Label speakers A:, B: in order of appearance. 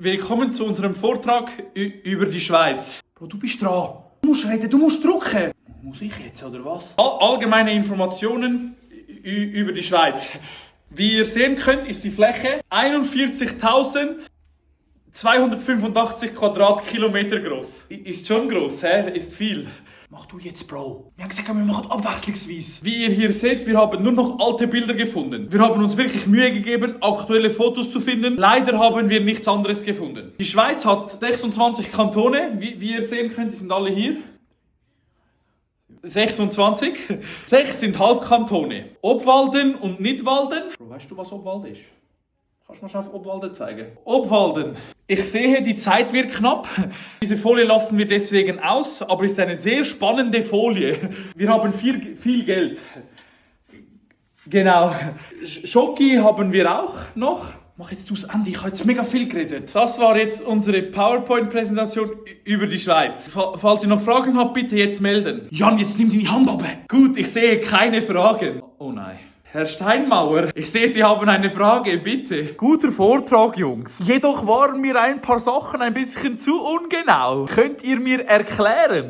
A: Willkommen zu unserem Vortrag über die Schweiz.
B: Bro, du bist dran. Du musst reden, du musst drücken.
A: Muss ich jetzt, oder was? Allgemeine Informationen über die Schweiz. Wie ihr sehen könnt, ist die Fläche 41.285 Quadratkilometer groß. Ist schon groß, hä? Ist viel.
B: Mach du jetzt, Bro. Wir haben gesagt, wir machen abwechslungsweise.
A: Wie ihr hier seht, wir haben nur noch alte Bilder gefunden. Wir haben uns wirklich Mühe gegeben, aktuelle Fotos zu finden. Leider haben wir nichts anderes gefunden. Die Schweiz hat 26 Kantone. Wie ihr sehen könnt, die sind alle hier. 26. 6 sind Halbkantone. Obwalden und Nidwalden. Bro, weißt du, was Obwalden ist? Kannst du mal schnell auf Obwalden zeigen? Obwalden. Ich sehe, die Zeit wird knapp. Diese Folie lassen wir deswegen aus, aber ist eine sehr spannende Folie. Wir haben viel Geld. Genau. Schoki haben wir auch noch.
B: Mach jetzt du das Ende, ich habe jetzt mega viel geredet.
A: Das war jetzt unsere PowerPoint-Präsentation über die Schweiz. Falls ihr noch Fragen habt, bitte jetzt melden.
B: Jan, jetzt nimm deine Hand runter.
A: Gut, ich sehe keine Fragen. Oh nein. Herr Steinmauer, ich sehe, Sie haben eine Frage, bitte.
C: Guter Vortrag, Jungs. Jedoch waren mir ein paar Sachen ein bisschen zu ungenau. Könnt ihr mir erklären?